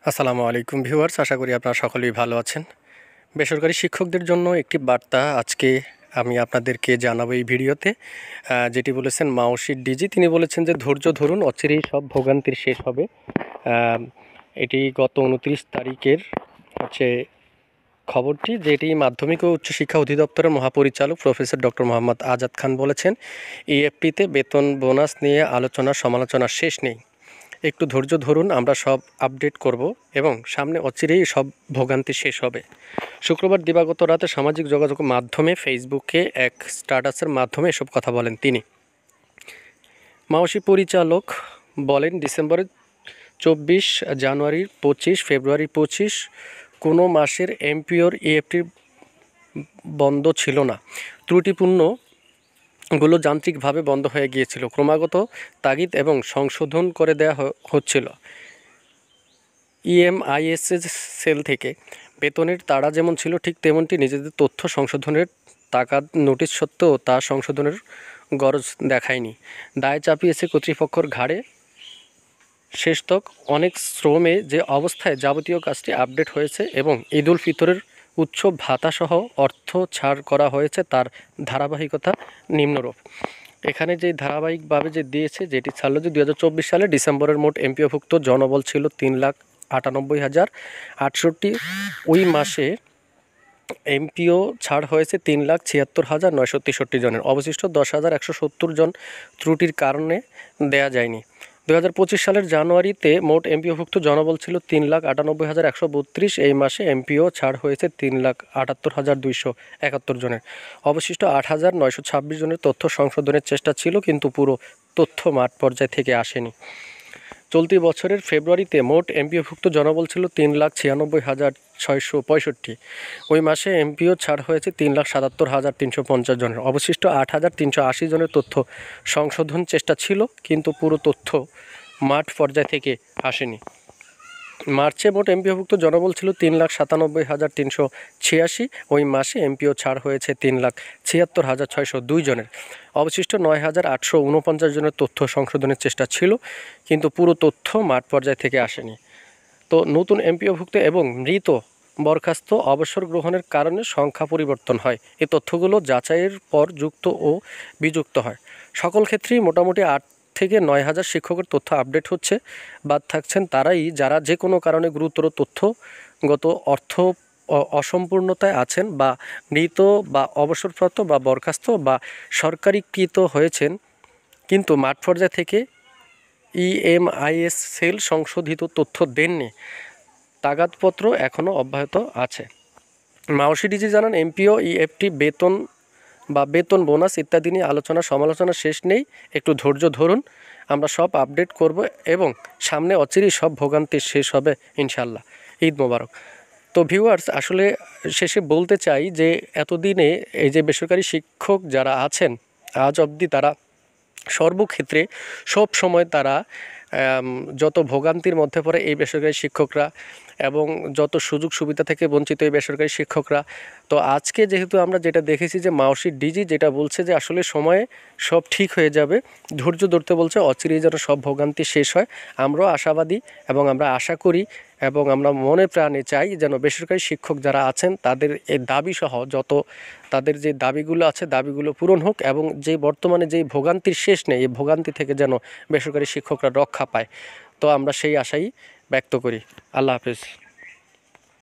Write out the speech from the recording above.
আসসালামু আলাইকুম ভিউয়ার্স, আশা করি আপনারা সকলেই ভালো আছেন। বেসরকারি শিক্ষকদের জন্য একটি বার্তা আজকে আমি আপনাদেরকে জানাবো এই ভিডিওতে। যেটি বলেছেন মাওশির ডিজি, তিনি বলেছেন যে ধৈর্য ধরুন, অচিরেই সব ভোগান্তির শেষ হবে। এটি গত 29 তারিখের হচ্ছে খবরটি, যেটি মাধ্যমিক ও উচ্চশিক্ষা অধিদপ্তরের মহাপরিচালক প্রফেসর ডক্টর মোহাম্মদ আজাদ খান বলেছেন। ইএফটিতে বেতন বোনাস নিয়ে আলোচনা সমালোচনা শেষ নেই, একটু ধৈর্য ধরুন, আমরা সব আপডেট করব এবং সামনে অচিরেই সব ভোগান্তি শেষ হবে। শুক্রবার দিবাগত রাতে সামাজিক যোগাযোগ মাধ্যমে ফেসবুকে এক স্ট্যাটাসের মাধ্যমে এসব কথা বলেন তিনি। মাওশি পরিচালক বলেন, ডিসেম্বরের 24, জানুয়ারির 25, ফেব্রুয়ারির 25 কোনো মাসের এমপিওর ইএফটি বন্ধ ছিল না। ত্রুটিপূর্ণগুলো যান্ত্রিকভাবে বন্ধ হয়ে গিয়েছিল, ক্রমাগত তাগিদ এবং সংশোধন করে দেওয়া হচ্ছিল। ইএমআইএসএস সেল থেকে বেতনের তাড়া যেমন ছিল, ঠিক তেমনটি নিজেদের তথ্য সংশোধনের তাগাদ নোটিশ সত্ত্বেও তা সংশোধনের গরজ দেখায়নি। দায় চাপিয়েছে কর্তৃপক্ষের ঘাড়ে। শেষতক অনেক শ্রমে যে অবস্থায় যাবতীয় কাজটি আপডেট হয়েছে এবং ঈদুল ফিতরের উৎসব ভাতাসহ অর্থ ছাড় করা হয়েছে, তার ধারাবাহিকতা নিম্নরূপ। এখানে যে ধারাবাহিকভাবে যে দিয়েছে, যেটি ছাড়লো যে 2024 সালে ডিসেম্বরের মোট এমপিওভুক্ত জনবল ছিল 3,98,068। ওই মাসে এমপিও ছাড় হয়েছে 3,76,963 জনের। অবশিষ্ট 10,170 জন ত্রুটির কারণে দেয়া যায়নি। 2025 সালের জানুয়ারিতে মোট এমপিওভুক্ত জনবল ছিল 3,98,132। এই মাসে এমপিও ছাড় হয়েছে 3,78,271 জনের। অবশিষ্ট 8,926 জনের তথ্য সংশোধনের চেষ্টা ছিল, কিন্তু পুরো তথ্য মাঠ পর্যায় থেকে আসেনি। চলতি বছরের ফেব্রুয়ারিতে মোট এমপিওভুক্ত জনবল ছিল 3,96,665। ওই মাসে এমপিও ছাড় হয়েছে 3,77,350 জনের। অবশিষ্ট 8,380 জনের তথ্য সংশোধন চেষ্টা ছিল, কিন্তু পুরো তথ্য মাঠ পর্যায় থেকে আসেনি। মার্চে মোট এমপিওভুক্ত জনবল ছিল 3,97,386। ওই মাসে এমপিও ছাড় হয়েছে 3,76,602 জনের। অবশিষ্ট 9,849 জনের তথ্য সংশোধনের চেষ্টা ছিল, কিন্তু পুরো তথ্য মাঠ পর্যায় থেকে আসেনি। তো নতুন এমপিওভুক্ত এবং মৃত, বরখাস্ত, অবসর গ্রহণের কারণে সংখ্যা পরিবর্তন হয়। এই তথ্যগুলো যাচাইয়ের পর যুক্ত ও বিযুক্ত হয়। সকল ক্ষেত্রেই মোটামুটি 8 থেকে 9,000 শিক্ষকের তথ্য আপডেট হচ্ছে। বাদ থাকছেন তারাই যারা যে কোনো কারণে গুরুতর তথ্যগত অর্থ অসম্পূর্ণতায় আছেন, বা মৃত বা অবসরপ্রাপ্ত বা বরখাস্ত বা সরকারিকৃত হয়েছেন, কিন্তু মাঠ পর্যায় থেকে ইএমআইএস সেল সংশোধিত তথ্য দেননি। তাগাদপত্র এখনও অব্যাহত আছে। মাওশি ডিজি জানান, এমপিও, ইএফটি, বেতন বা বেতন বোনাস ইত্যাদি নিয়ে আলোচনা সমালোচনা শেষ নেই, একটু ধৈর্য ধরুন, আমরা সব আপডেট করব এবং সামনে অচিরেই সব ভোগান্তি শেষ হবে ইনশাল্লাহ। ঈদ মোবারক। তো ভিউয়ার্স, আসলে শেষে বলতে চাই যে এতদিনে এই যে বেসরকারি শিক্ষক যারা আছেন, আজ অবধি তারা সর্বক্ষেত্রে সব সময় তারা যত ভোগান্তির মধ্যে পড়ে এই বেসরকারি শিক্ষকরা, এবং যত সুযোগ সুবিধা থেকে বঞ্চিত এই বেসরকারি শিক্ষকরা। তো আজকে যেহেতু আমরা যেটা দেখেছি যে মাওশির ডিজি যেটা বলছে যে আসলে সময়ে সব ঠিক হয়ে যাবে, ধৈর্য ধরতে বলছে, অচিরেই যেন সব ভোগান্তি শেষ হয়। আমরাও আশাবাদী এবং আমরা আশা করি এবং আমরা মনে প্রাণে চাই যেন বেসরকারি শিক্ষক যারা আছেন তাদের এই দাবিসহ যত তাদের যে দাবিগুলো আছে দাবিগুলো পূরণ হোক, এবং যে বর্তমানে যেই ভোগান্তির শেষ নেই, এই ভোগান্তি থেকে যেন বেসরকারি শিক্ষকরা রক্ষা পায়। তো আমরা সেই আশাই ব্যক্ত করি। আল্লাহ হাফেজ।